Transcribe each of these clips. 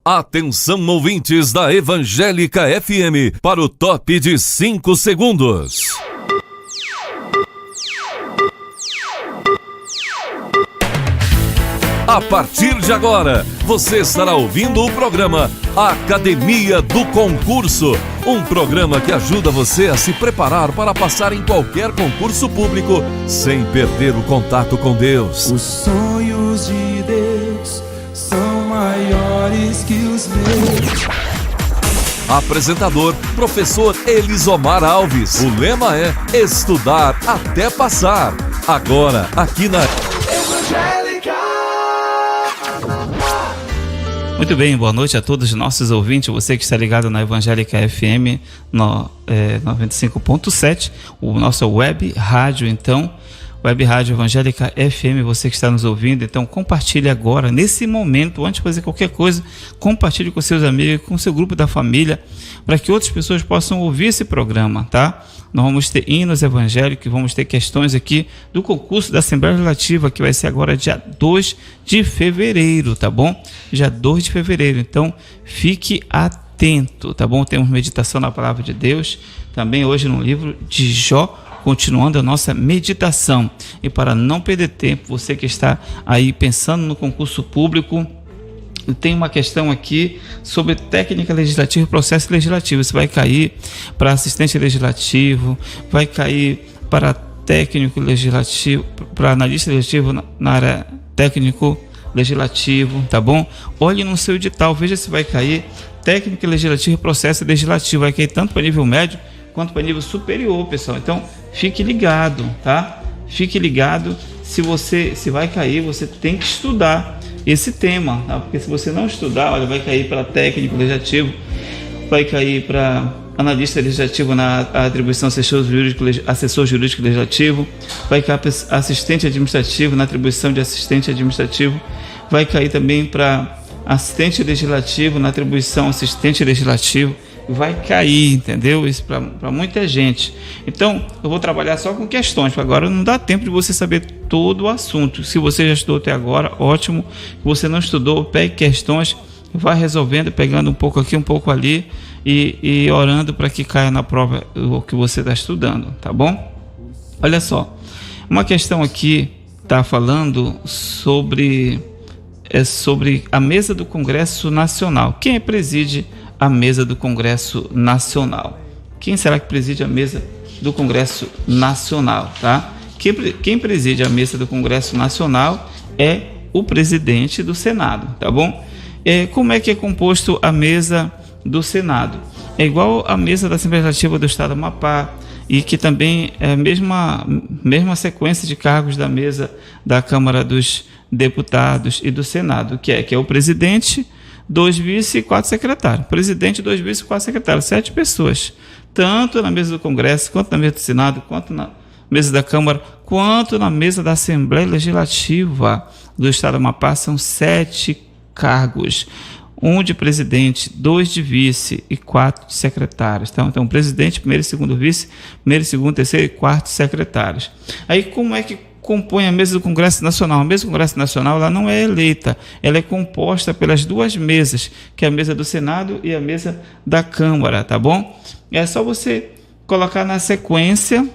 Atenção, ouvintes da Evangélica FM, para o top de 5 segundos. A partir de agora, você estará ouvindo o programa Academia do Concurso, um programa que ajuda você a se preparar para passar em qualquer concurso público sem perder o contato com Deus. Os sonhos de Deus são maiores que os meus. Apresentador, professor Elisomar Alves. O lema é estudar até passar. Agora, aqui na Evangélica. Muito bem, boa noite a todos os nossos ouvintes, você que está ligado na Evangélica FM 95.7, o nosso web rádio, então, web rádio Evangélica FM, você que está nos ouvindo, então compartilhe agora, nesse momento, antes de fazer qualquer coisa, compartilhe com seus amigos, com seu grupo da família, para que outras pessoas possam ouvir esse programa, tá? Nós vamos ter hinos evangélicos, vamos ter questões aqui do concurso da Assembleia Legislativa, que vai ser agora dia 2 de fevereiro, tá bom? Dia 2 de fevereiro, então fique atento, tá bom? Temos meditação na Palavra de Deus, também hoje no livro de Jó, continuando a nossa meditação. E para não perder tempo, você que está aí pensando no concurso público, tem uma questão aqui sobre técnica legislativa e processo legislativo. Você vai cair para assistente legislativo, vai cair para técnico legislativo, para analista legislativo na área técnico legislativo, tá bom? Olhe no seu edital, veja se vai cair técnica legislativa e processo legislativo. Vai cair tanto para nível médio quanto para nível superior, pessoal. Então, fique ligado, tá? Fique ligado. Se vai cair, você tem que estudar esse tema, tá? Porque se você não estudar, olha, vai cair para técnico legislativo, vai cair para analista legislativo na atribuição assessor jurídico legislativo, vai cair para assistente administrativo na atribuição de assistente administrativo, vai cair também para assistente legislativo na atribuição assistente legislativo, vai cair, entendeu? Isso para muita gente. Então, eu vou trabalhar só com questões, porque agora não dá tempo de você saber todo o assunto. Se você já estudou até agora, ótimo. Se você não estudou, pegue questões, vai resolvendo, pegando um pouco aqui, um pouco ali e orando para que caia na prova o que você está estudando, tá bom? Olha só, uma questão aqui está falando sobre a mesa do Congresso Nacional. Quem preside a mesa do Congresso Nacional? Quem será que preside a mesa do Congresso Nacional, tá? Quem preside a mesa do Congresso Nacional é o presidente do Senado, tá bom? Como é que é composto a mesa do Senado? É igual a mesa da Assembleia Legislativa do Estado do Amapá, e que também é a mesma sequência de cargos da mesa da Câmara dos Deputados e do Senado, que é o presidente, 2 vice e 4 secretários. Presidente, 2 vice e 4 secretários, 7 pessoas. Tanto na mesa do Congresso, quanto na mesa do Senado, quanto na mesa da Câmara, quanto na mesa da Assembleia Legislativa do Estado do Amapá, são 7 cargos. 1 de presidente, 2 de vice e 4 de secretários. Então, presidente, primeiro e segundo vice, primeiro, segundo, terceiro e quarto secretários. Aí, como é que compõe a mesa do Congresso Nacional? A mesa do Congresso Nacional ela não é eleita, ela é composta pelas 2 mesas, que é a mesa do Senado e a mesa da Câmara, tá bom? É só você colocar na sequência,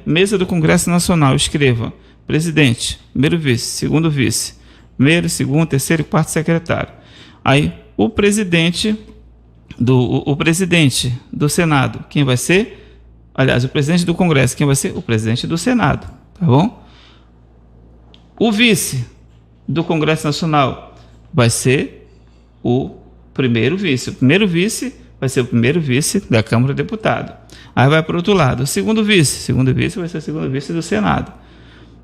mesa do Congresso Nacional, escreva presidente, primeiro vice, segundo vice, primeiro, segundo, terceiro e quarto secretário. Aí o presidente do Senado, quem vai ser? Aliás, o presidente do Congresso, quem vai ser? O presidente do Senado. Tá bom? O vice do Congresso Nacional vai ser o primeiro vice. O primeiro vice vai ser o primeiro vice da Câmara dos Deputados. Aí vai para o outro lado. O segundo vice vai ser o segundo vice do Senado.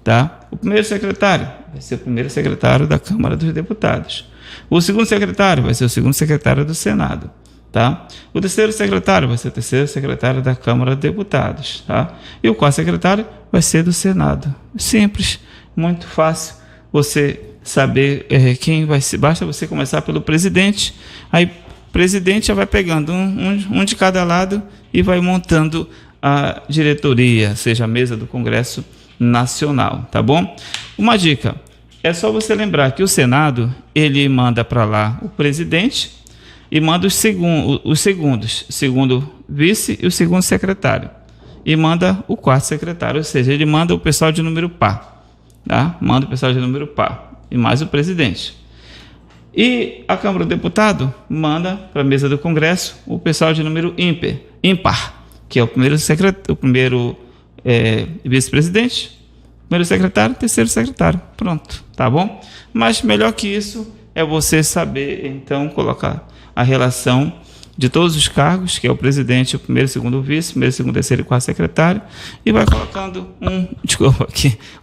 Tá? O primeiro secretário vai ser o primeiro secretário da Câmara dos Deputados. O segundo secretário vai ser o segundo secretário do Senado. Tá? O terceiro secretário vai ser o terceiro secretário da Câmara dos Deputados, tá? E o quarto secretário vai ser do Senado. Simples, muito fácil você saber quem vai ser. Basta você começar pelo presidente, aí o presidente já vai pegando um de cada lado e vai montando a diretoria, seja a mesa do Congresso Nacional, tá bom? Uma dica: é só você lembrar que o Senado, ele manda para lá o presidente e manda os segundos, segundo vice e o segundo secretário. E manda o quarto secretário, ou seja, ele manda o pessoal de número par, tá? Manda o pessoal de número par e mais o presidente. E a Câmara do Deputado manda para a mesa do Congresso o pessoal de número ímpar, que é o primeiro vice-presidente, primeiro secretário, terceiro secretário. Pronto, tá bom? Mas melhor que isso é você saber, então, colocar a relação de todos os cargos, que é o presidente, o primeiro, segundo vice, primeiro, segundo, terceiro e quarto secretário, e vai colocando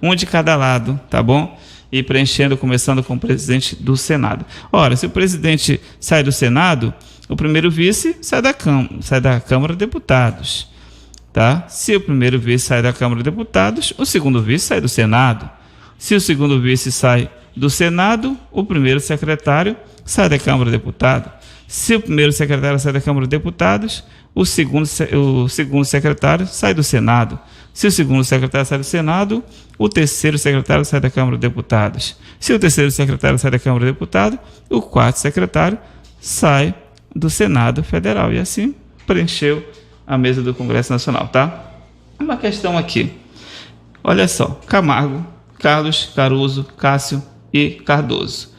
um de cada lado, tá bom? E preenchendo, começando com o presidente do Senado. Ora, se o presidente sai do Senado, o primeiro vice sai da Câmara de Deputados, tá? Se o primeiro vice sai da Câmara de Deputados, o segundo vice sai do Senado. Se o segundo vice sai do Senado, o primeiro secretário sai da Câmara de Deputados. Se o primeiro secretário sai da Câmara de Deputados, o segundo secretário sai do Senado. Se o segundo secretário sai do Senado, o terceiro secretário sai da Câmara de Deputados. Se o terceiro secretário sai da Câmara de Deputados, o quarto secretário sai do Senado Federal. E assim preencheu a mesa do Congresso Nacional, tá? Uma questão aqui. Olha só, Camargo, Carlos, Caruso, Cássio e Cardoso.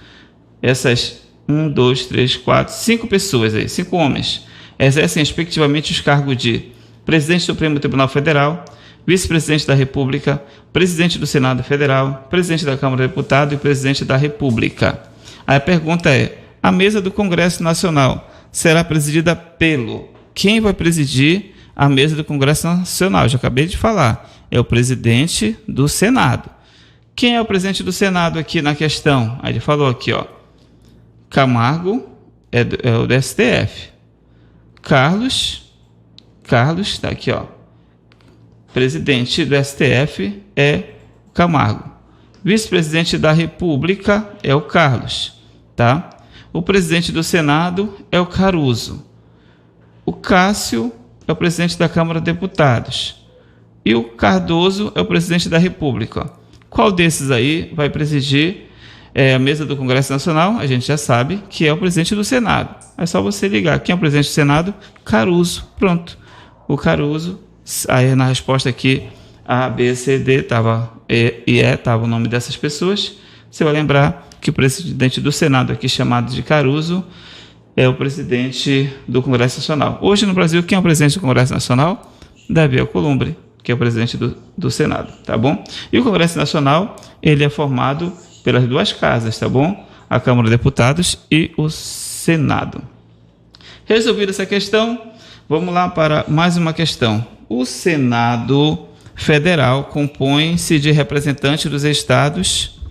Essas 1, 2, 3, 4, 5 pessoas aí, 5 homens, exercem respectivamente os cargos de presidente do Supremo Tribunal Federal, vice-presidente da República, presidente do Senado Federal, presidente da Câmara de Deputados e presidente da República. Aí a pergunta é: a mesa do Congresso Nacional será presidida pelo... Quem vai presidir a mesa do Congresso Nacional? Eu já acabei de falar. É o presidente do Senado. Quem é o presidente do Senado aqui na questão? Aí ele falou aqui, ó. Camargo é o do STF. Carlos, tá aqui, ó. Presidente do STF é Camargo. Vice-presidente da República é o Carlos, tá? O presidente do Senado é o Caruso. O Cássio é o presidente da Câmara de Deputados. E o Cardoso é o presidente da República. Qual desses aí vai presidir a mesa do Congresso Nacional? A gente já sabe que é o presidente do Senado. É só você ligar. Quem é o presidente do Senado? Caruso. Pronto. O Caruso. Aí na resposta aqui, A, B, C, D, estava E e E, estava o nome dessas pessoas. Você vai lembrar que o presidente do Senado, aqui chamado de Caruso, é o presidente do Congresso Nacional. Hoje no Brasil, quem é o presidente do Congresso Nacional? Davi Alcolumbre, que é o presidente do Senado, tá bom? E o Congresso Nacional, ele é formado pelas duas casas, tá bom? A Câmara de Deputados e o Senado. Resolvida essa questão, vamos lá para mais uma questão. O Senado Federal compõe-se de representantes dos estados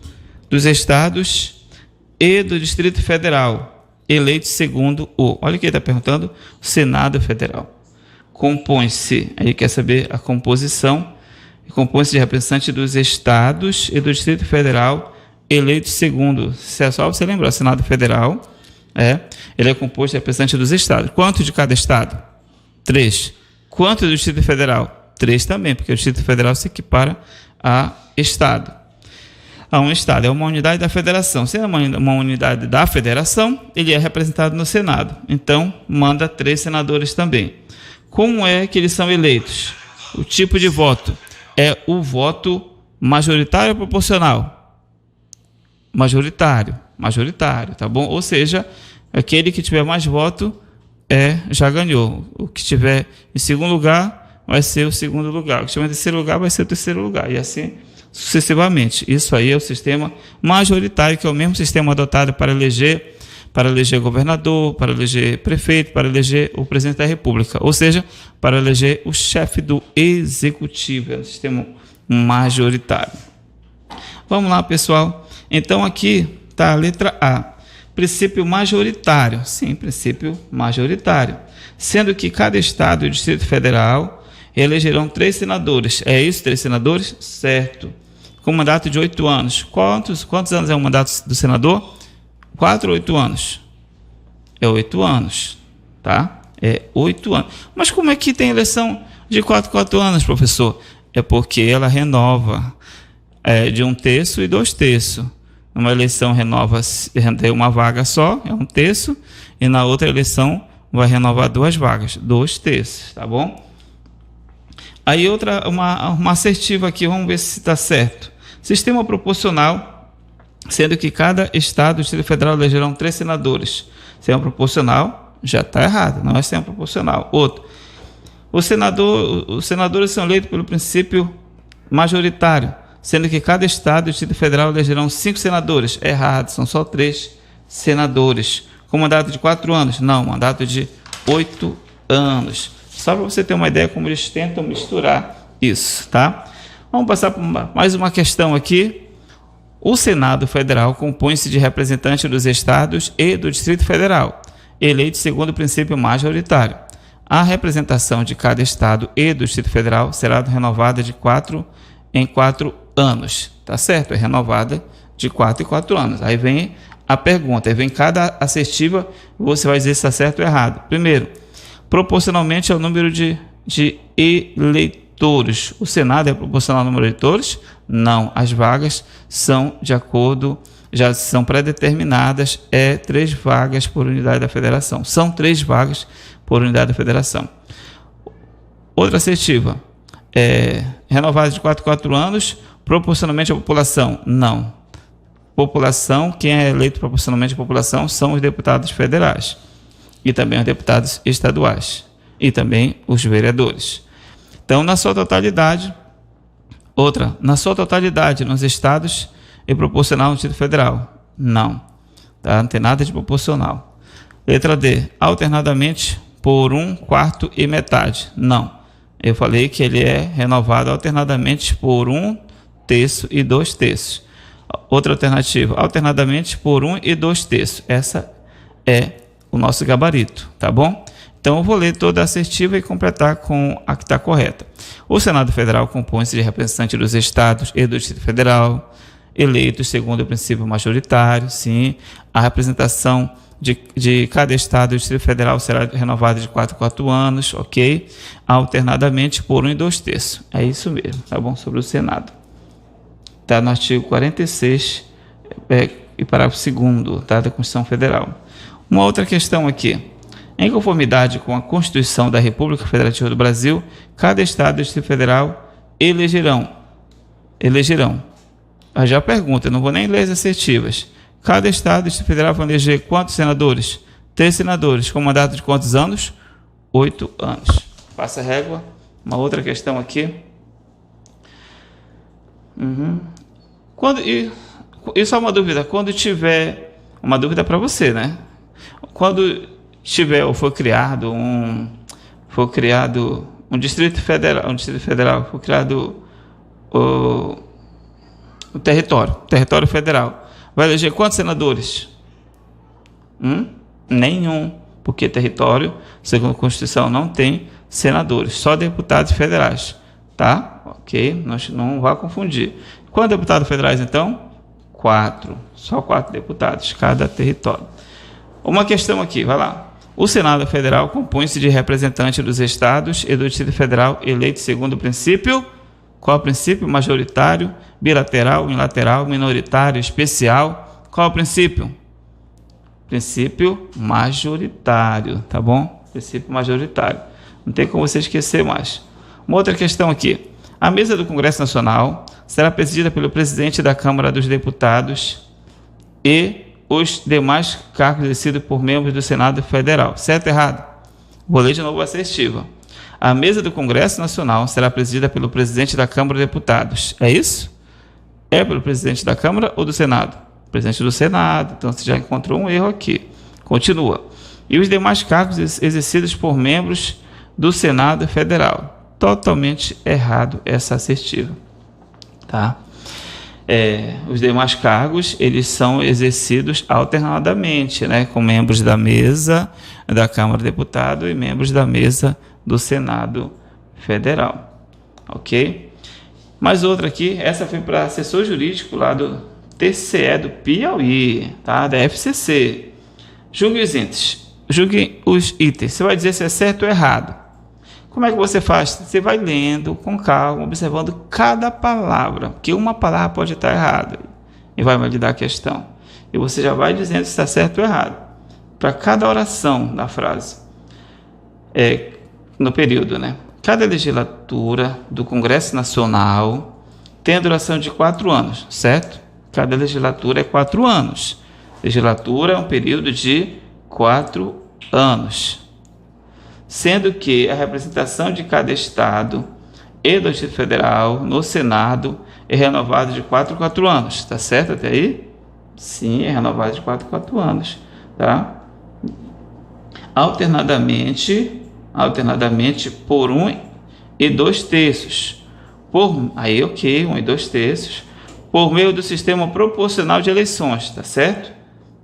e do Distrito Federal, eleitos segundo olha o que ele está perguntando, o Senado Federal. Compõe-se, aí quer saber a composição, compõe-se de representantes dos estados e do Distrito Federal, eleitos segundo, se é só você lembrar, o Senado Federal, ele é composto de representantes dos estados. Quanto de cada estado? 3. Quanto do Distrito Federal? 3 também, porque o Distrito Federal se equipara a estado. A um estado é uma unidade da federação. Se é uma unidade da federação, ele é representado no Senado. Então, manda 3 senadores também. Como é que eles são eleitos? O tipo de voto é o voto majoritário ou proporcional? Majoritário, tá bom? Ou seja, aquele que tiver mais voto já ganhou. O que estiver em segundo lugar vai ser o segundo lugar. O que estiver em terceiro lugar vai ser o terceiro lugar. E assim sucessivamente. Isso aí é o sistema majoritário, que é o mesmo sistema adotado para eleger governador, para eleger prefeito, para eleger o presidente da República, ou seja, para eleger o chefe do executivo, é o sistema majoritário. Vamos lá, pessoal. Então aqui está a letra A, princípio majoritário. Sim, princípio majoritário. Sendo que cada estado e o Distrito Federal elegerão 3 senadores. É isso, 3 senadores? Certo. Com mandato de 8 anos. Quantos anos é o mandato do senador? 4 ou 8 anos? É 8 anos, tá? É 8 anos. Mas como é que tem eleição de 4 anos, professor? É porque ela renova de 1/3 e 2/3. numa eleição tem uma vaga só, é 1/3, e na outra eleição vai renovar 2 vagas, 2/3, tá bom? Aí uma assertiva aqui, vamos ver se está certo. Sistema proporcional, sendo que cada estado do Distrito Federal elegerão 3 senadores. Sistema proporcional já está errado, não é sistema proporcional. Outro, os senadores são eleitos pelo princípio majoritário, sendo que cada estado do Distrito Federal elegerão 5 senadores. Errado, são só 3 senadores. Com mandato de 4 anos? Não, mandato de 8 anos. Só para você ter uma ideia como eles tentam misturar isso, tá? Vamos passar por mais uma questão aqui. O Senado Federal compõe-se de representantes dos estados e do Distrito Federal, eleitos segundo o princípio majoritário. A representação de cada estado e do Distrito Federal será renovada de 4 em 4 anos, tá certo? É renovada de 4 em 4 anos. Aí vem a pergunta, aí vem cada assertiva, você vai dizer se está certo ou errado. Primeiro, proporcionalmente ao número de eleitores. O Senado é proporcional ao número de eleitores? Não, as vagas são de acordo, já são pré-determinadas, 3 vagas por unidade da federação. São 3 vagas por unidade da federação. Outra assertiva, renovada de 4 em 4 anos, proporcionalmente à população? Não. População, quem é eleito proporcionalmente à população são os deputados federais e também os deputados estaduais e também os vereadores. Então, na sua totalidade, nos estados é proporcional no Distrito Federal? Não, tá? Não tem nada de proporcional. Letra D, alternadamente por 1/4 e metade? Não, eu falei que ele é renovado alternadamente por 1/3 e 2/3. Outra alternativa, alternadamente por 1 e 2/3. Essa é o nosso gabarito, tá bom? Então eu vou ler toda a assertiva e completar com a que está correta. O Senado Federal compõe-se de representantes dos estados e do Distrito Federal, eleitos segundo o princípio majoritário, sim. A representação de cada estado do Distrito Federal será renovada de 4 em 4 anos, ok? Alternadamente por 1 e 2/3. É isso mesmo, tá bom? Sobre o Senado. Está no artigo 46 e parágrafo 2º, tá, da Constituição Federal. Uma outra questão aqui. Em conformidade com a Constituição da República Federativa do Brasil, cada estado do Distrito Federal elegerão. Aí já pergunta, não vou nem ler as assertivas. Cada estado do Distrito Federal vai eleger quantos senadores? 3 senadores. Com mandato de quantos anos? 8 anos. Passa a régua. Uma outra questão aqui. E só uma dúvida, quando tiver, uma dúvida para você, né? Quando tiver ou for criado um Distrito Federal, foi criado o território federal, vai eleger quantos senadores? Nenhum, porque território, segundo a Constituição, não tem senadores, só deputados federais, tá? Ok, não vá confundir. Quantos deputados federais, então? 4, só 4 deputados, cada território. Uma questão aqui, vai lá. O Senado Federal compõe-se de representantes dos estados e do Distrito Federal eleitos segundo o princípio, qual é o princípio? Majoritário, bilateral, unilateral, minoritário, especial. Qual é o princípio? Princípio majoritário, tá bom? Princípio majoritário. Não tem como você esquecer mais. Uma outra questão aqui. A mesa do Congresso Nacional será presidida pelo presidente da Câmara dos Deputados e os demais cargos exercidos por membros do Senado Federal. Certo ou errado? Vou ler de novo a assertiva. A mesa do Congresso Nacional será presidida pelo presidente da Câmara dos Deputados. É isso? É pelo presidente da Câmara ou do Senado? Presidente do Senado. Então você já encontrou um erro aqui. Continua. E os demais cargos exercidos por membros do Senado Federal. Totalmente errado essa assertiva. Tá? Os demais cargos, eles são exercidos alternadamente, né, com membros da mesa da Câmara de Deputados e membros da mesa do Senado Federal, ok? Mais outra aqui, essa foi para assessor jurídico lá do TCE do Piauí, tá? Da FCC. Julgue os itens, você vai dizer se é certo ou errado. Como é que você faz? Você vai lendo com calma, observando cada palavra, porque uma palavra pode estar errada. e vai validar a questão. E você já vai dizendo se está certo ou errado. Para cada oração da frase, no período, né? Cada legislatura do Congresso Nacional tem a duração de 4 anos, certo? Cada legislatura é 4 anos. Legislatura é um período de 4 anos. Sendo que a representação de cada estado e do Distrito Federal no Senado é renovada de 4 em 4 anos. Tá certo até aí? Sim, é renovada de 4 em 4 anos. Tá? Alternadamente por 1 e 2 terços. 1 e 2 terços. Por meio do sistema proporcional de eleições, tá certo?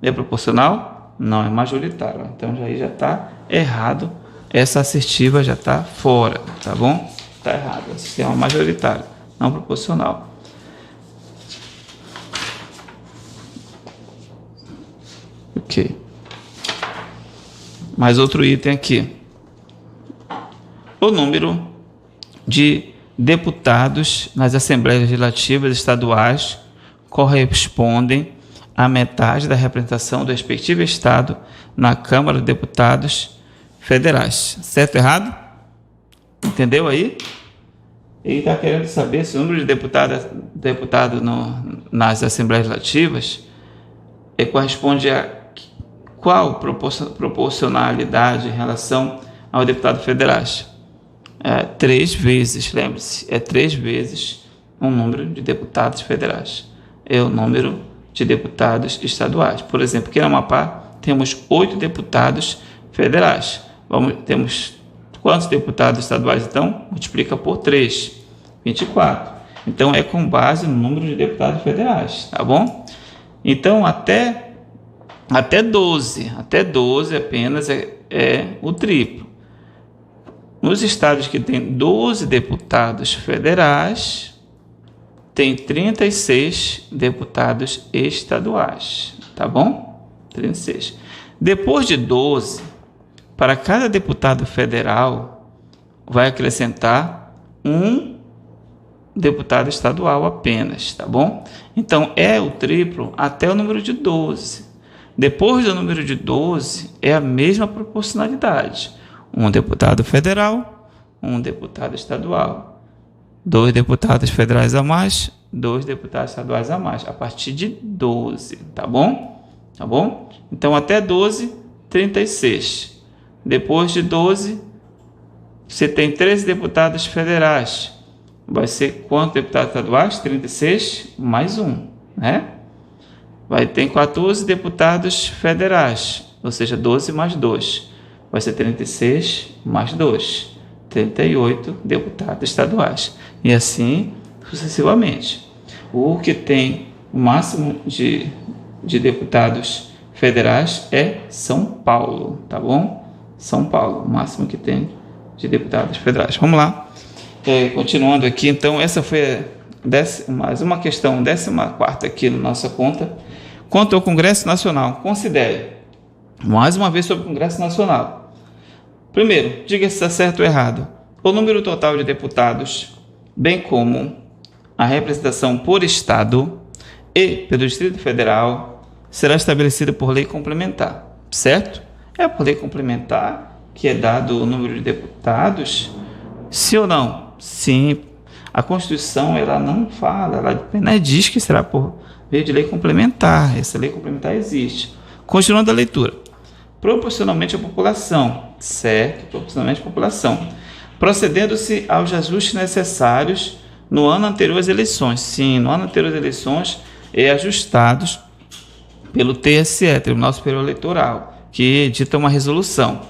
É proporcional? Não, é majoritário. Então já está errado. Essa assertiva já está fora, tá bom? Está errado. É sistema majoritário, não proporcional. Ok. Mais outro item aqui. O número de deputados nas Assembleias Legislativas Estaduais correspondem à metade da representação do respectivo Estado na Câmara de Deputados Federais. Certo ou errado? Entendeu aí? Ele está querendo saber se o número de deputados nas Assembleias Legislativas corresponde a qual proporcionalidade em relação ao deputado federais. 3 vezes, lembre-se, 3 vezes o número de deputados federais. É o número de deputados estaduais. Por exemplo, aqui no Amapá temos 8 deputados federais. Temos quantos deputados estaduais, então? Multiplica por 3, 24. Então, é com base no número de deputados federais, tá bom? Então, até 12 apenas é o triplo. Nos estados que tem 12 deputados federais, tem 36 deputados estaduais, tá bom? 36. Depois de 12, para cada deputado federal, vai acrescentar um deputado estadual apenas, tá bom? Então, é o triplo até o número de 12. Depois do número de 12, é a mesma proporcionalidade. Um deputado federal, um deputado estadual. 2 deputados federais a mais, 2 deputados estaduais a mais. A partir de 12, tá bom? Tá bom? Então, até 12, 36. Depois de 12, você tem 13 deputados federais. Vai ser quantos deputados estaduais? 36 mais 1, né? Vai ter 14 deputados federais, ou seja, 12 mais 2. Vai ser 36 mais 2, 38 deputados estaduais. E assim sucessivamente. O que tem o máximo de deputados federais é São Paulo, tá bom? São Paulo, o máximo que tem de deputados federais. Vamos lá. Continuando aqui, então, essa foi mais uma questão, 14ª aqui na nossa conta. Quanto ao Congresso Nacional, considere, mais uma vez sobre o Congresso Nacional. Primeiro, diga se está certo ou errado. O número total de deputados, bem como a representação por Estado e pelo Distrito Federal, será estabelecida por lei complementar, certo? É por lei complementar que é dado o número de deputados, sim ou não? Sim. A Constituição, ela não fala, ela apenas diz que será por meio de lei complementar. Essa lei complementar existe. Continuando a leitura. Proporcionalmente à população, certo? Proporcionalmente à população. Procedendo-se aos ajustes necessários no ano anterior às eleições. Sim, no ano anterior às eleições ajustados pelo TSE, Tribunal Superior Eleitoral, que edita uma resolução.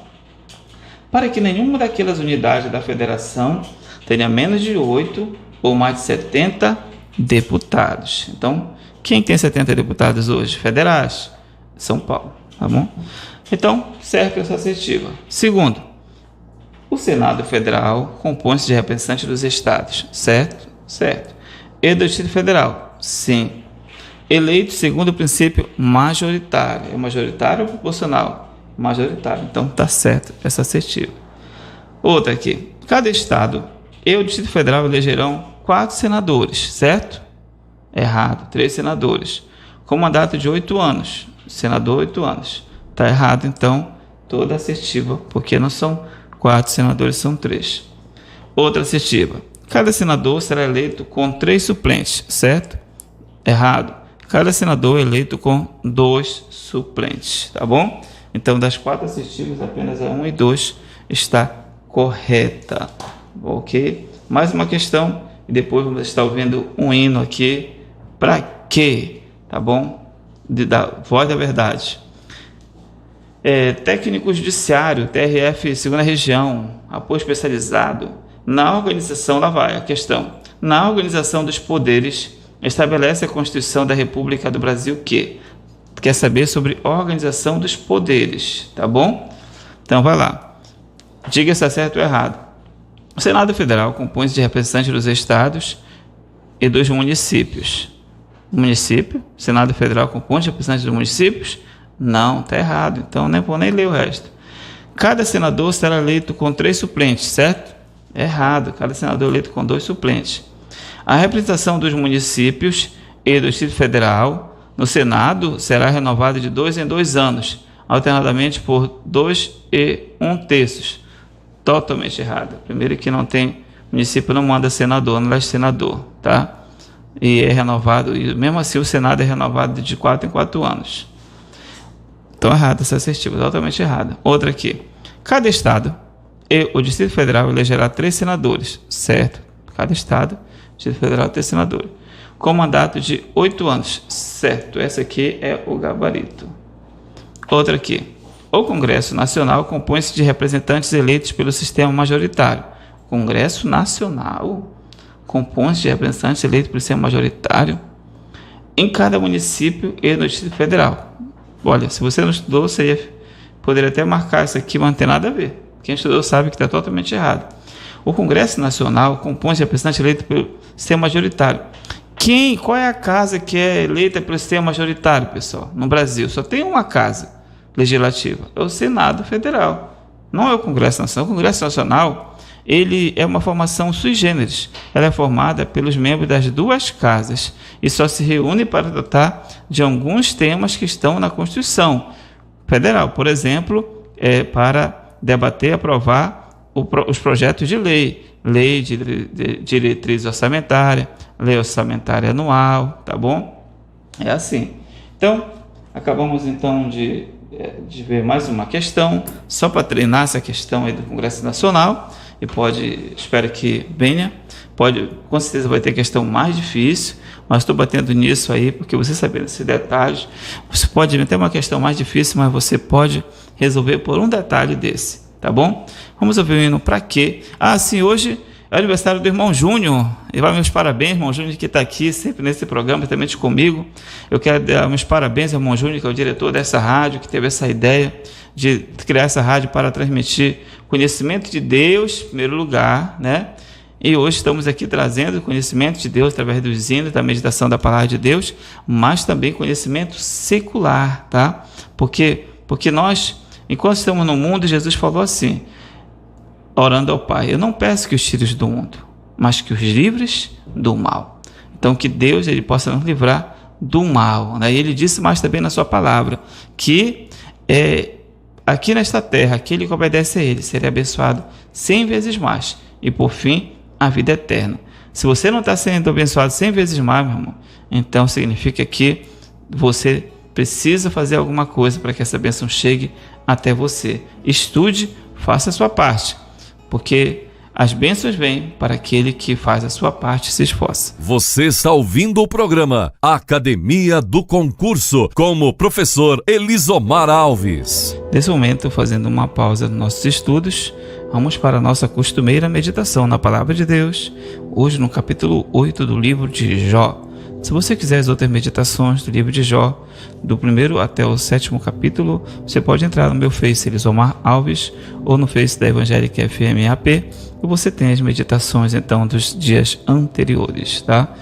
Para que nenhuma daquelas unidades da federação tenha menos de 8 ou mais de 70 deputados. Então, quem tem 70 deputados hoje? Federais. São Paulo, tá bom? Então, serve essa assertiva. Segundo, o Senado Federal compõe-se de representantes dos estados, certo? Certo. E do Distrito Federal? Sim. Eleito segundo o princípio majoritário. É majoritário ou proporcional? Majoritário. Então, está certo essa assertiva. Outra aqui. Cada estado e o Distrito Federal elegerão 4 senadores, certo? Errado. 3 senadores. com mandato de 8 anos. Senador, 8 anos. Está errado, então, toda assertiva, porque não são 4 senadores, são 3. Outra assertiva. Cada senador será eleito com 3 suplentes, certo? Errado. Cada senador é eleito com 2 suplentes, tá bom? Então, das 4 assertivas, apenas a 1 e 2 está correta, ok? Mais uma questão e depois vamos estar ouvindo um hino aqui. Para quê? Tá bom? Da Voz da Verdade. Técnico judiciário, TRF, segunda região, apoio especializado na organização, lá vai a questão, na organização dos poderes, estabelece a Constituição da República do Brasil que quer saber sobre organização dos poderes, tá bom? Então vai lá, diga se é certo ou errado. O Senado Federal compõe-se de representantes dos estados e dos municípios. Município, Senado Federal compõe-se de representantes dos municípios? Não, está errado, então nem vou nem ler o resto. Cada senador será eleito com 3 suplentes, certo? Errado, cada senador é eleito com 2 suplentes. A representação dos municípios e do Distrito Federal no Senado será renovada de 2 em 2 anos, alternadamente por 2 e 1/3. Totalmente errado. Primeiro que não tem, município não manda senador, não é senador, tá? E é renovado, e mesmo assim o Senado é renovado de 4 em 4 anos. Então errado essa assertiva, totalmente errado. Outra aqui. Cada estado e o Distrito Federal elegerá 3 senadores, certo? Cada estado, Distrito Federal, 3 senadores, com mandato de 8 anos, certo? Essa aqui é o gabarito. Outra aqui. O Congresso Nacional compõe-se de representantes eleitos pelo sistema majoritário. Congresso Nacional compõe-se de representantes eleitos pelo sistema majoritário em cada município e no Distrito Federal. Olha, se você não estudou, você poderia até marcar isso aqui, mas não tem nada a ver. Quem estudou sabe que está totalmente errado. O Congresso Nacional compõe-se de representantes eleitos pelo sistema majoritário. Qual é a casa que é eleita pelo sistema majoritário, pessoal? No Brasil, só tem uma casa legislativa, é o Senado Federal. Não é o Congresso Nacional. O Congresso Nacional, ele é uma formação sui generis. Ela é formada pelos membros das 2 casas e só se reúne para tratar de alguns temas que estão na Constituição Federal. Por exemplo, para debater e aprovar os projetos de lei de diretriz orçamentária, lei orçamentária anual, tá bom? É assim. Então, acabamos então de ver mais uma questão, só para treinar essa questão aí do Congresso Nacional, e espero que venha, com certeza vai ter questão mais difícil, mas estou batendo nisso aí, porque você sabendo esses detalhes, você pode ter uma questão mais difícil, mas você pode resolver por um detalhe desse, tá bom? Vamos ouvir o hino para quê? Sim, hoje é aniversário do irmão Júnior, e vai meus parabéns, irmão Júnior, que está aqui sempre nesse programa, também comigo. Eu quero dar meus parabéns ao irmão Júnior, que é o diretor dessa rádio, que teve essa ideia de criar essa rádio para transmitir conhecimento de Deus, em primeiro lugar, né? E hoje estamos aqui trazendo conhecimento de Deus através dos hinos, da meditação da palavra de Deus, mas também conhecimento secular, tá? Porque nós, enquanto estamos no mundo, Jesus falou assim, orando ao Pai, eu não peço que os tires do mundo, mas que os livres do mal. Então que Deus ele possa nos livrar do mal, né? E ele disse mais também na sua palavra, que aqui nesta terra, aquele que obedece a ele, será abençoado 100 vezes mais, e por fim, a vida eterna. Se você não está sendo abençoado 100 vezes mais, meu irmão, então significa que você precisa fazer alguma coisa para que essa bênção chegue até você. Estude, faça a sua parte, porque as bênçãos vêm para aquele que faz a sua parte e se esforça. Você está ouvindo o programa Academia do Concurso, com o professor Elisomar Alves. Nesse momento, fazendo uma pausa nos nossos estudos, vamos para a nossa costumeira meditação na Palavra de Deus, hoje no capítulo 8 do livro de Jó. Se você quiser as outras meditações do livro de Jó, do 1º até o 7º capítulo, você pode entrar no meu Face Elisomar Alves ou no Face da Evangélica FMAP, e você tem as meditações então dos dias anteriores, tá?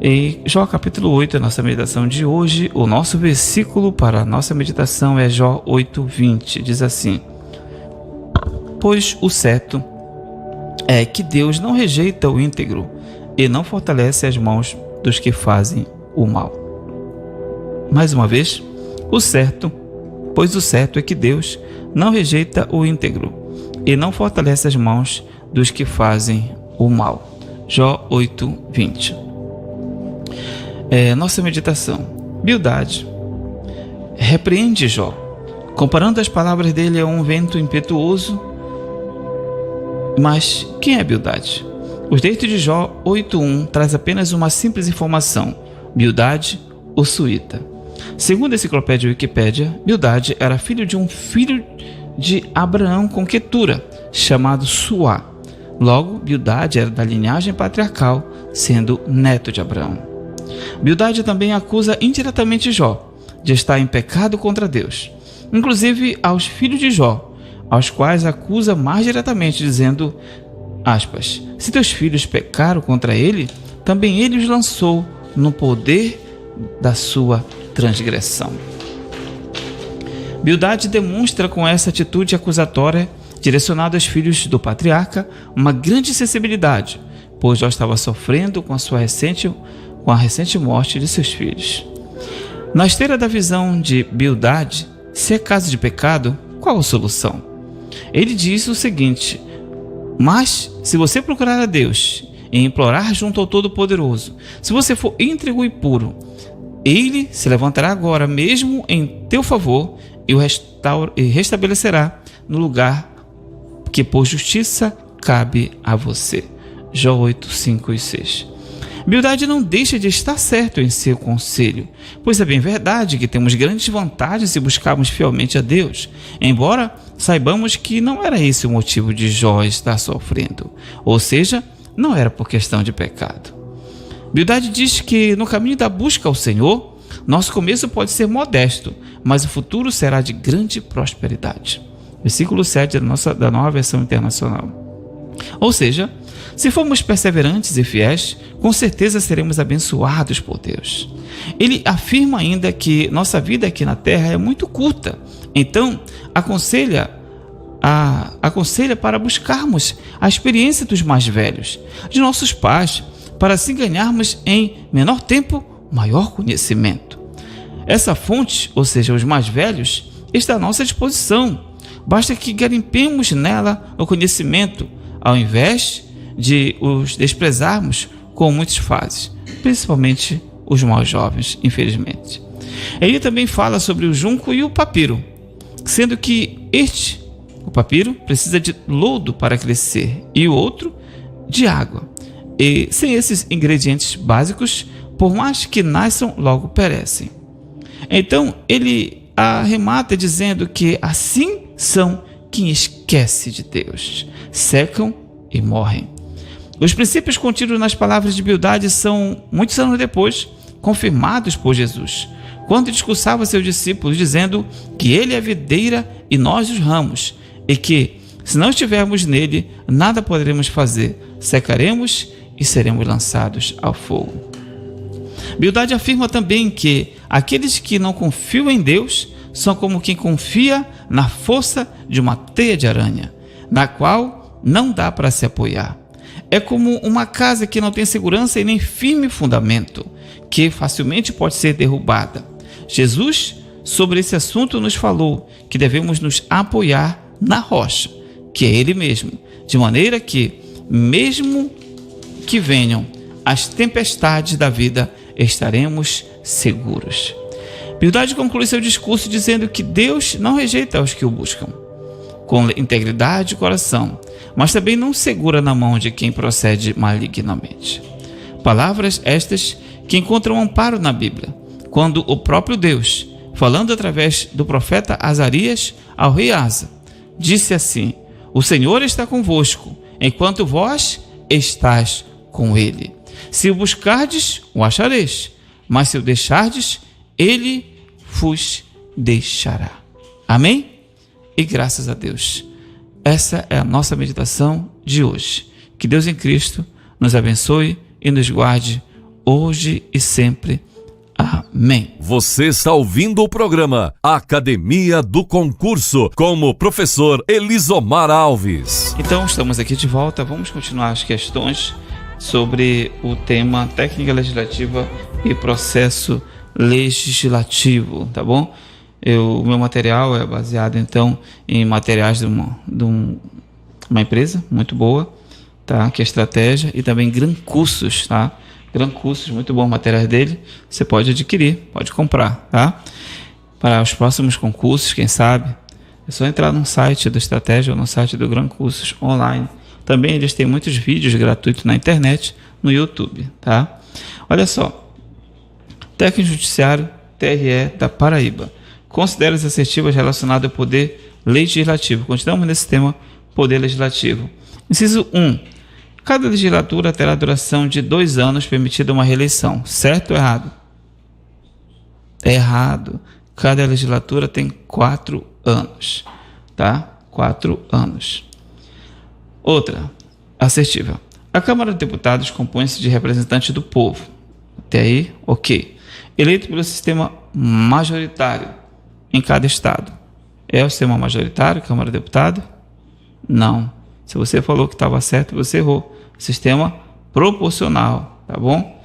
E Jó capítulo 8 é a nossa meditação de hoje. O nosso versículo para a nossa meditação é Jó 8:20, diz assim: pois o certo é que Deus não rejeita o íntegro e não fortalece as mãos dos que fazem o mal. Mais uma vez, pois o certo é que Deus não rejeita o íntegro e não fortalece as mãos dos que fazem o mal. Jó 8:20. Nossa meditação. Bildade repreende Jó, comparando as palavras dele a um vento impetuoso. Mas quem é Bildade? O texto de Jó 8:1 traz apenas uma simples informação: Bildade, o suíta. Segundo a enciclopédia Wikipédia, Bildade era filho de um filho de Abraão com Quetura, chamado Suá. Logo, Bildade era da linhagem patriarcal, sendo neto de Abraão. Bildade também acusa indiretamente Jó de estar em pecado contra Deus, inclusive aos filhos de Jó, aos quais acusa mais diretamente, dizendo, aspas, se teus filhos pecaram contra ele, também ele os lançou no poder da sua transgressão. Bildade demonstra com essa atitude acusatória direcionada aos filhos do patriarca uma grande sensibilidade, pois Jó estava sofrendo com a recente morte de seus filhos. Na esteira da visão de Bildade, se é caso de pecado, qual a solução? Ele diz o seguinte: mas se você procurar a Deus e implorar junto ao Todo-Poderoso, se você for íntegro e puro, ele se levantará agora mesmo em teu favor e restabelecerá no lugar que por justiça cabe a você. Jó 8, 5 e 6. Bildade não deixa de estar certo em seu conselho, pois é bem verdade que temos grandes vantagens se buscarmos fielmente a Deus, embora saibamos que não era esse o motivo de Jó estar sofrendo, ou seja, não era por questão de pecado. Bildade diz que no caminho da busca ao Senhor, nosso começo pode ser modesto, mas o futuro será de grande prosperidade. Versículo 7 da Nova Versão Internacional. Ou seja, se formos perseverantes e fiéis, com certeza seremos abençoados por Deus. Ele afirma ainda que nossa vida aqui na terra é muito curta, então aconselha para buscarmos a experiência dos mais velhos, de nossos pais, para assim ganharmos em menor tempo maior conhecimento. Essa fonte, ou seja, os mais velhos, está à nossa disposição. Basta que garimpemos nela o conhecimento, ao invés de os desprezarmos como muitos fazem, principalmente os mais jovens, infelizmente. Ele também fala sobre o junco e o papiro, sendo que o papiro, precisa de lodo para crescer e o outro de água. E sem esses ingredientes básicos, por mais que nasçam, logo perecem. Então ele arremata dizendo que assim são quem esquece de Deus, secam e morrem. Os princípios contidos nas palavras de Bildade são, muitos anos depois, confirmados por Jesus, quando discursava a seus discípulos, dizendo que ele é a videira e nós os ramos, e que, se não estivermos nele, nada poderemos fazer, secaremos e seremos lançados ao fogo. Bildade afirma também que aqueles que não confiam em Deus são como quem confia na força de uma teia de aranha, na qual não dá para se apoiar. É como uma casa que não tem segurança e nem firme fundamento, que facilmente pode ser derrubada. Jesus, sobre esse assunto, nos falou que devemos nos apoiar na rocha, que é Ele mesmo, de maneira que, mesmo que venham as tempestades da vida, estaremos seguros. Bildade conclui seu discurso dizendo que Deus não rejeita os que o buscam com integridade de coração, mas também não segura na mão de quem procede malignamente. Palavras estas que encontram amparo na Bíblia, quando o próprio Deus, falando através do profeta Azarias ao rei Asa, disse assim: o Senhor está convosco, enquanto vós estás com ele. Se o buscardes, o achareis, mas se o deixardes, ele vos deixará. Amém? E graças a Deus. Essa é a nossa meditação de hoje. Que Deus em Cristo nos abençoe e nos guarde hoje e sempre. Amém. Você está ouvindo o programa Academia do Concurso com o professor Elisomar Alves. Então estamos aqui de volta. Vamos continuar as questões sobre o tema técnica legislativa e processo legislativo, tá bom? O meu material é baseado, então, em materiais de uma empresa muito boa, tá? Que é Estratégia, e também Gran Cursos, tá? Gran Cursos, muito bom materiais dele, você pode adquirir, pode comprar, tá? Para os próximos concursos, quem sabe, é só entrar no site do Estratégia ou no site do Gran Cursos online. Também eles têm muitos vídeos gratuitos na internet, no YouTube, tá? Olha só, técnico judiciário, TRE da Paraíba. Considera as assertivas relacionadas ao poder legislativo. Continuamos nesse tema, poder legislativo. Inciso 1. Cada legislatura terá duração de 2 anos, permitida uma reeleição. Certo ou errado? Errado. Cada legislatura tem 4 anos. Tá? 4 anos. Outra, assertiva. A Câmara dos Deputados compõe-se de representantes do povo. Até aí, ok. Eleito pelo sistema majoritário em cada estado. É o sistema majoritário, Câmara do Deputado? Não. Se você falou que estava certo, você errou. Sistema proporcional, tá bom?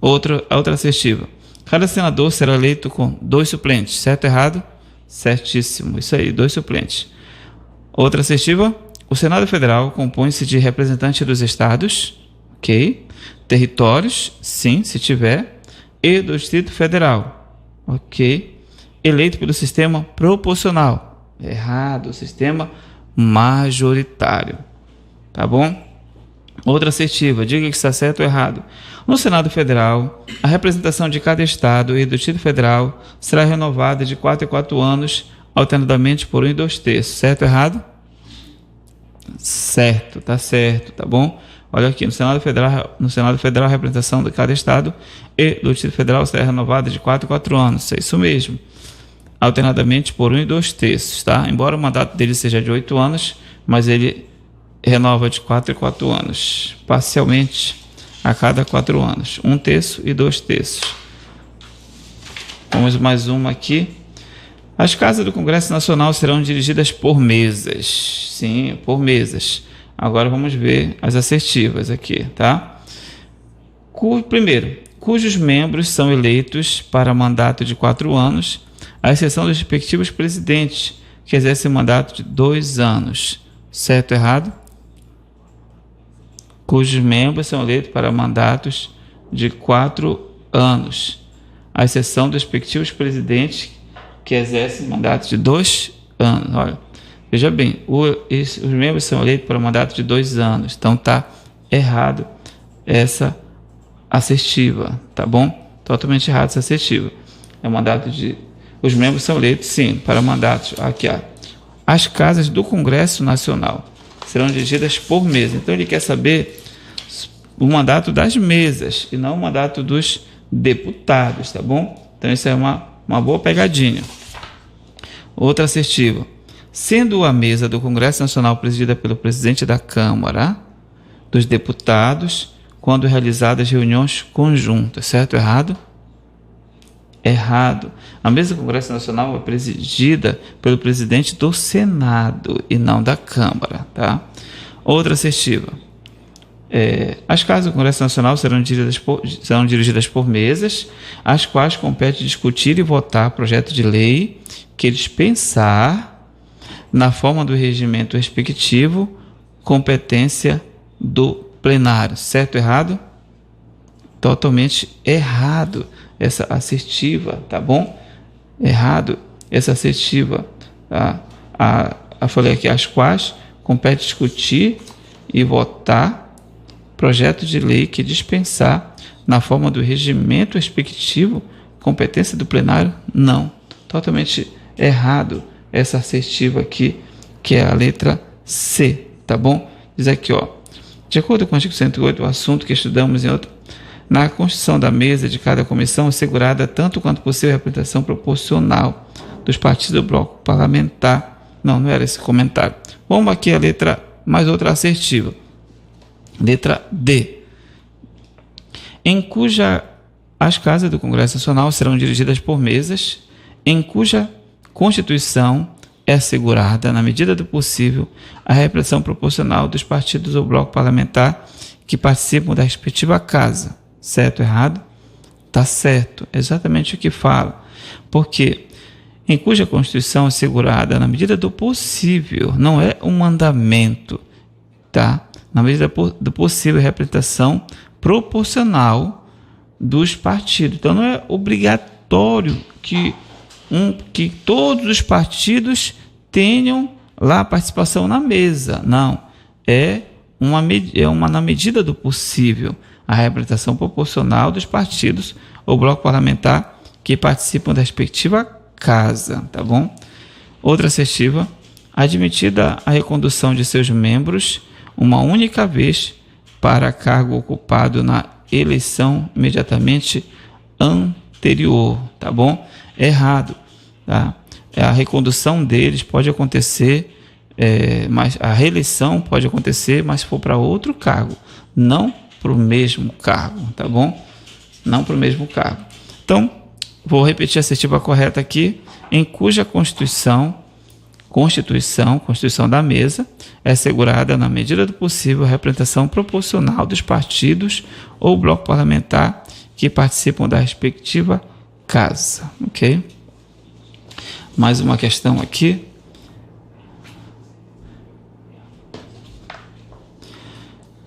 Outra assertiva. Cada senador será eleito com 2 suplentes. Certo ou errado? Certíssimo. Isso aí, 2 suplentes. Outra assertiva. O Senado Federal compõe-se de representantes dos estados, ok? Territórios, sim, se tiver, e do Distrito Federal. Ok. Eleito pelo sistema proporcional. Errado. Sistema majoritário. Tá bom? Outra assertiva. Diga que está certo ou errado. No Senado Federal, a representação de cada estado e do Distrito Federal será renovada de 4 em 4 anos, alternadamente por 1 e 2 terços. Certo ou errado? Certo. Tá certo. Tá bom? Olha aqui, no Senado Federal, a representação de cada estado e do Distrito Federal será renovada de 4 em 4 anos. É isso mesmo. Alternadamente por 1 e 2 terços, tá? Embora o mandato dele seja de 8 anos, mas ele renova de 4 em 4 anos, parcialmente a cada 4 anos. 1 terço e 2 terços. Vamos mais uma aqui. As casas do Congresso Nacional serão dirigidas por mesas. Sim, por mesas. Agora vamos ver as assertivas aqui, tá? Primeiro, cujos membros são eleitos para mandato de 4 anos, à exceção dos respectivos presidentes, que exercem mandato de 2 anos. Certo ou errado? Cujos membros são eleitos para mandatos de 4 anos, à exceção dos respectivos presidentes, que exercem mandato de 2 anos. Olha. Veja bem, os membros são eleitos para um mandato de 2 anos. Então tá errado essa assertiva, tá bom? Totalmente errado essa assertiva. É mandato de... Os membros são eleitos, sim, para mandatos. Aqui, ó. As casas do Congresso Nacional serão dirigidas por mesa. Então ele quer saber o mandato das mesas e não o mandato dos deputados, tá bom? Então isso é uma boa pegadinha. Outra assertiva. Sendo a mesa do Congresso Nacional presidida pelo presidente da Câmara dos Deputados, quando realizadas reuniões conjuntas. Certo ou errado? Errado. A mesa do Congresso Nacional é presidida pelo presidente do Senado e não da Câmara, tá? Outra assertiva. As casas do Congresso Nacional serão dirigidas por mesas, as quais compete discutir e votar projeto de lei que dispensar, na forma do regimento respectivo, competência do plenário. Certo ou errado? Totalmente errado essa assertiva, tá bom? Errado essa assertiva. Eu falei aqui, as quais compete discutir e votar projeto de lei que dispensar, na forma do regimento respectivo, competência do plenário. Não. Totalmente errado essa assertiva aqui, que é a letra C, tá bom? Diz aqui, ó. De acordo com o artigo 108, o assunto que estudamos na constituição da mesa de cada comissão, assegurada tanto quanto possível a representação proporcional dos partidos do bloco parlamentar. Não era esse comentário. Vamos aqui a letra, mais outra assertiva. Letra D. Em cuja as casas do Congresso Nacional serão dirigidas por mesas, em cuja Constituição é assegurada, na medida do possível, a representação proporcional dos partidos ou bloco parlamentar que participam da respectiva casa. Certo ou errado? Tá certo, exatamente o que fala. Porque em cuja Constituição é assegurada, na medida do possível, não é um mandamento, tá? Na medida do possível, a representação proporcional dos partidos. Então não é obrigatório que todos os partidos tenham lá a participação na mesa. Não, é uma na medida do possível, a representação proporcional dos partidos ou bloco parlamentar que participam da respectiva casa, tá bom? Outra assertiva: admitida a recondução de seus membros uma única vez para cargo ocupado na eleição imediatamente anterior, tá bom? Errado, tá? A recondução deles pode acontecer, mas a reeleição pode acontecer, mas se for para outro cargo, não para o mesmo cargo, tá bom? Não para o mesmo cargo. Então, vou repetir a assertiva correta aqui: em cuja Constituição da mesa, é assegurada, na medida do possível, a representação proporcional dos partidos ou bloco parlamentar que participam da respectiva casa, ok? Mais uma questão aqui.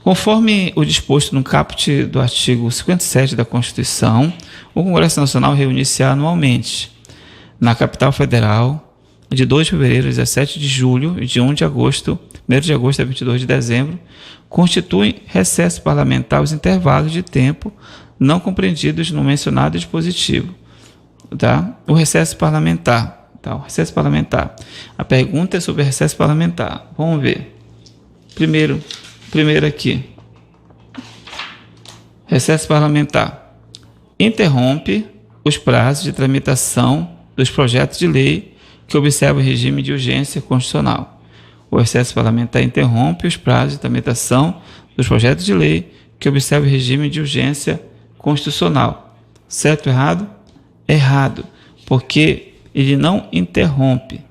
Conforme o disposto no caput do artigo 57 da Constituição, o Congresso Nacional reúne-se anualmente na capital federal de 2 de fevereiro a 17 de julho e de 1 de agosto a 22 de dezembro, constituem recesso parlamentar os intervalos de tempo não compreendidos no mencionado dispositivo. Tá? O recesso parlamentar. Tá? O recesso parlamentar. A pergunta é sobre recesso parlamentar. Vamos ver. Primeiro aqui. Recesso parlamentar. Interrompe os prazos de tramitação dos projetos de lei que observam o regime de urgência constitucional. O recesso parlamentar interrompe os prazos de tramitação dos projetos de lei que observam o regime de urgência constitucional. Certo ou errado? Errado, porque ele não interrompe,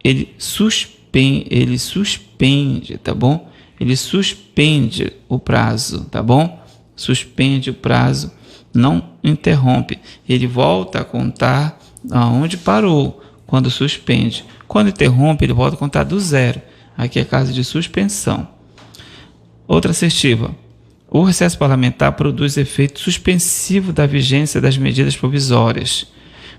ele suspende, tá bom? Ele suspende o prazo, tá bom? Suspende o prazo, não interrompe. Ele volta a contar aonde parou quando suspende. Quando interrompe, ele volta a contar do zero. Aqui é caso de suspensão. Outra assertiva. O recesso parlamentar produz efeito suspensivo da vigência das medidas provisórias,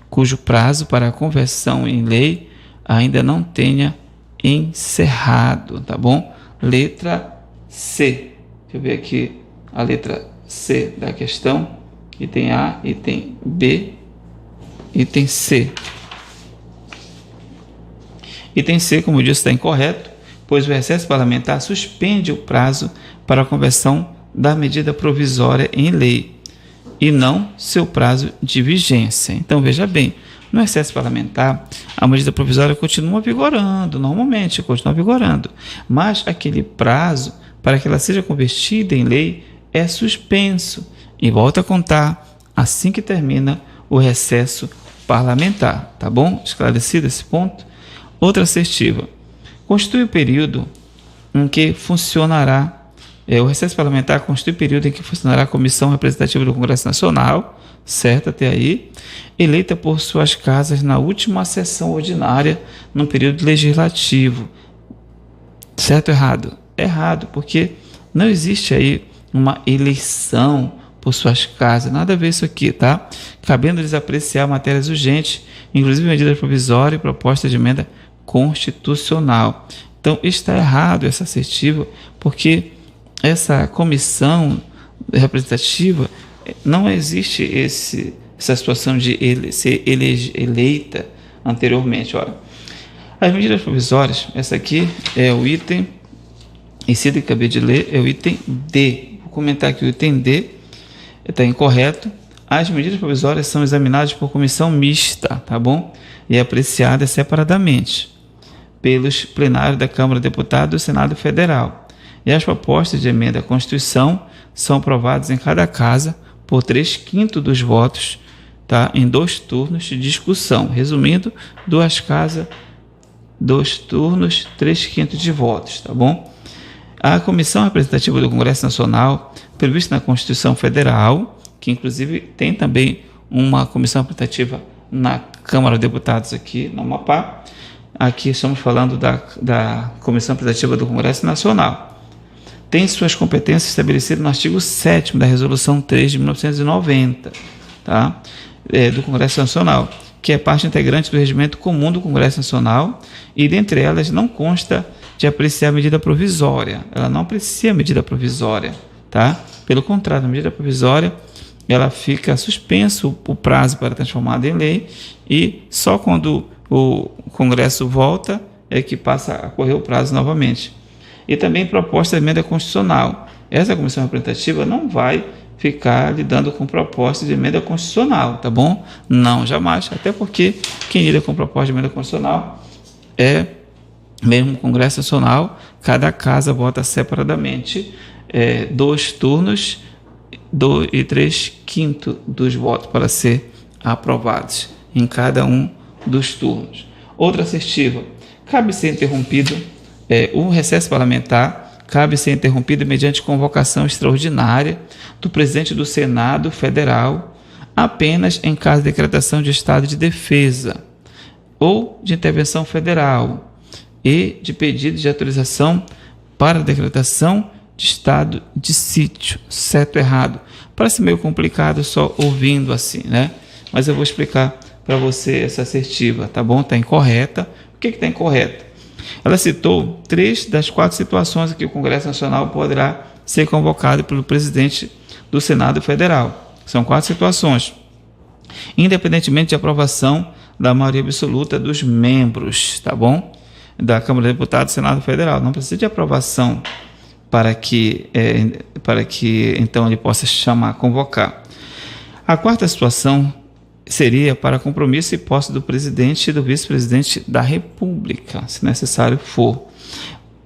cujo prazo para a conversão em lei ainda não tenha encerrado, tá bom? Letra C. Deixa eu ver aqui a letra C da questão. Item A, item B, item C. Item C, como eu disse, está incorreto, pois o recesso parlamentar suspende o prazo para a conversão da medida provisória em lei e não seu prazo de vigência. Então, veja bem, no recesso parlamentar, a medida provisória continua vigorando, normalmente continua vigorando, mas aquele prazo para que ela seja convertida em lei é suspenso e volta a contar assim que termina o recesso parlamentar, tá bom? Esclarecido esse ponto? Outra assertiva. Constitui o período em que funcionará, o recesso parlamentar constitui o período em que funcionará a Comissão Representativa do Congresso Nacional, certo até aí, eleita por suas casas na última sessão ordinária no período legislativo. Certo ou errado? Errado, porque não existe aí uma eleição por suas casas, nada a ver isso aqui, tá? Cabendo-lhes apreciar matérias urgentes, inclusive medidas provisórias e proposta de emenda constitucional. Então, está errado essa assertiva, porque essa comissão representativa não existe essa situação de ser eleita anteriormente. Olha, as medidas provisórias, essa aqui é o item, esse que acabei de ler é o item D. Vou comentar aqui o item D, está incorreto. As medidas provisórias são examinadas por comissão mista, tá bom? E apreciadas separadamente pelos plenários da Câmara dos Deputados e do Senado Federal. E as propostas de emenda à Constituição são aprovadas em cada casa por 3/5 dos votos, tá? Em 2 turnos de discussão. Resumindo, 2 casas, 2 turnos, 3/5 de votos, tá bom? A Comissão Representativa do Congresso Nacional, prevista na Constituição Federal, que inclusive tem também uma comissão representativa na Câmara de Deputados aqui no Amapá. Aqui estamos falando da Comissão Representativa do Congresso Nacional. Tem suas competências estabelecidas no artigo 7º da Resolução 3 de 1990, tá? Do Congresso Nacional, que é parte integrante do regimento comum do Congresso Nacional, e dentre elas não consta de apreciar medida provisória. Ela não aprecia medida provisória, tá? Pelo contrário, a medida provisória, ela fica suspenso o prazo para transformada em lei, e só quando o Congresso volta é que passa a correr o prazo novamente. E também proposta de emenda constitucional. Essa comissão representativa não vai ficar lidando com proposta de emenda constitucional, tá bom? Não, jamais. Até porque quem lida com proposta de emenda constitucional é mesmo o Congresso Nacional. Cada casa vota separadamente 2 turnos e 3/5 dos votos para ser aprovados em cada um dos turnos. Outra assertiva: cabe ser interrompido o recesso parlamentar, cabe ser interrompido mediante convocação extraordinária do presidente do Senado Federal, apenas em caso de decretação de estado de defesa ou de intervenção federal e de pedido de autorização para decretação de estado de sítio. Certo ou errado? Parece meio complicado só ouvindo assim, né? Mas eu vou explicar para você essa assertiva, tá bom? Está incorreta. Por que está incorreta? Ela citou 3 das 4 situações em que o Congresso Nacional poderá ser convocado pelo presidente do Senado Federal. São 4 situações. Independentemente de aprovação da maioria absoluta dos membros, tá bom? Da Câmara de Deputados do Senado Federal. Não precisa de aprovação para que então ele possa convocar. A 4ª situação seria para compromisso e posse do presidente e do vice-presidente da República, se necessário for.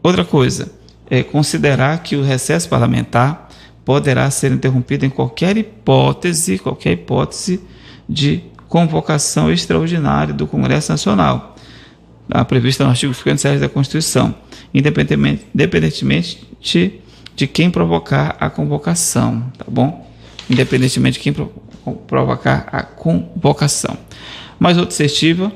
Outra coisa é considerar que o recesso parlamentar poderá ser interrompido em qualquer hipótese de convocação extraordinária do Congresso Nacional, prevista no artigo 57 da Constituição, independentemente de quem provocar a convocação, tá bom? Independentemente de quem provocar a convocação. Mas outra assertiva: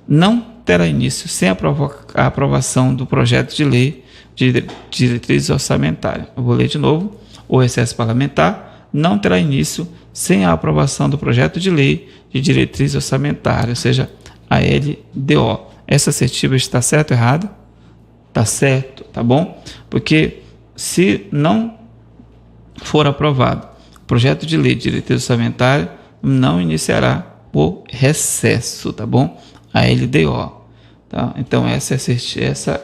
não terá início sem a aprovação do projeto de lei de diretrizes orçamentárias. Eu vou ler de novo. O recesso parlamentar não terá início sem a aprovação do projeto de lei de diretrizes orçamentárias, ou seja, a LDO. Essa assertiva está certa ou errada? Está certo, tá bom? Porque se não for aprovado o projeto de lei de diretriz orçamentária, não iniciará o recesso, tá bom? A LDO. Tá? Então essa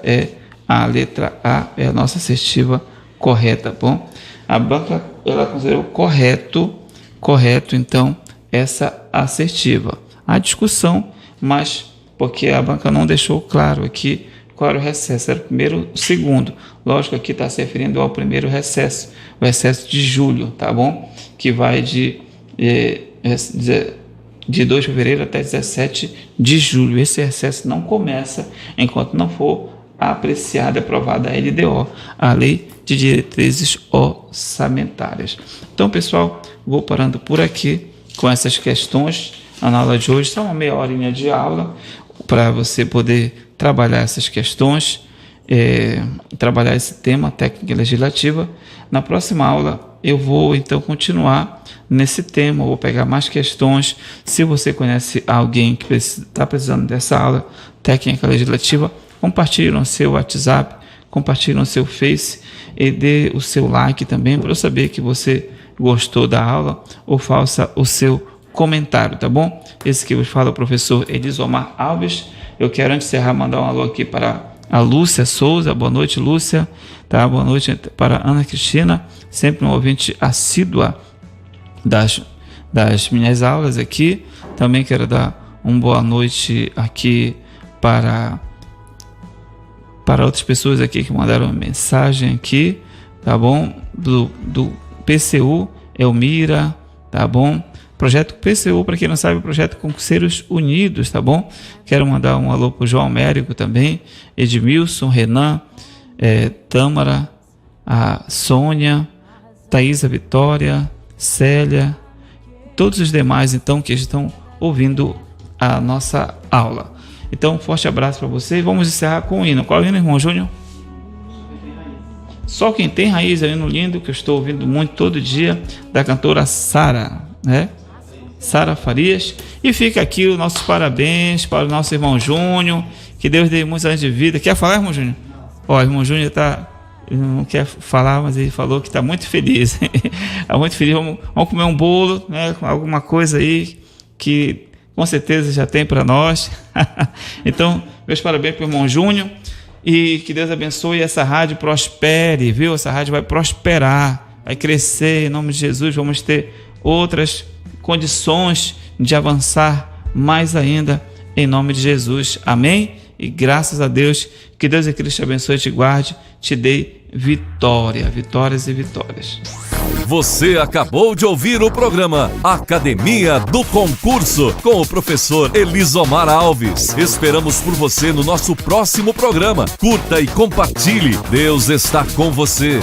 é a letra A, é a nossa assertiva correta, tá bom? A banca ela considerou correto então essa assertiva. Há discussão, mas porque a banca não deixou claro aqui qual era o recesso, era o primeiro, o segundo. Lógico, aqui está se referindo ao primeiro recesso, o recesso de julho, tá bom? Que vai de 2 de fevereiro até 17 de julho. Esse recesso não começa enquanto não for apreciada e aprovada a LDO, a Lei de Diretrizes Orçamentárias. Então, pessoal, vou parando por aqui com essas questões na aula de hoje. Só uma meia horinha de aula para você poder trabalhar essas questões, trabalhar esse tema, técnica legislativa. Na próxima aula eu vou então continuar nesse tema, vou pegar mais questões. Se você conhece alguém que está precisando dessa aula, técnica legislativa, compartilhe no seu WhatsApp, compartilhe no seu Face e dê o seu like também para eu saber que você gostou da aula, ou faça o seu comentário, tá bom? Esse que vos fala é o professor Elisomar Alves. Eu quero, antes de encerrar, mandar um alô aqui para a Lúcia Souza. Boa noite, Lúcia. Tá? Boa noite para a Ana Cristina, sempre um ouvinte assídua das minhas aulas aqui. Também quero dar uma boa noite aqui para outras pessoas aqui que mandaram mensagem aqui, tá bom? Do PCU, Elmira, tá bom? Projeto PCU, para quem não sabe, o projeto Concurseiros Unidos, tá bom? Quero mandar um alô para o João Américo também, Edmilson, Renan, Tâmara, a Sônia, Thaisa Vitória, Célia, todos os demais, então, que estão ouvindo a nossa aula. Então, um forte abraço para você e vamos encerrar com o hino. Qual é o hino, irmão Júnior? Só Quem Tem Raiz, é um hino lindo que eu estou ouvindo muito todo dia, da cantora Sara, né? Sara Farias. E fica aqui os nossos parabéns para o nosso irmão Júnior, que Deus dê muitos anos de vida. Quer falar, irmão Júnior? Ó, o irmão Júnior ele não quer falar, mas ele falou que está muito feliz. Está muito feliz. Vamos comer um bolo, né? Alguma coisa aí que com certeza já tem para nós. Então, meus parabéns para o irmão Júnior. E que Deus abençoe, essa rádio prospere, viu? Essa rádio vai prosperar, vai crescer em nome de Jesus. Vamos ter outras condições de avançar mais ainda em nome de Jesus. Amém? E graças a Deus, que Deus e Cristo te abençoe, te guarde, te dê vitória, vitórias e vitórias. Você acabou de ouvir o programa Academia do Concurso com o professor Elisomar Alves. Esperamos por você no nosso próximo programa. Curta e compartilhe. Deus está com você.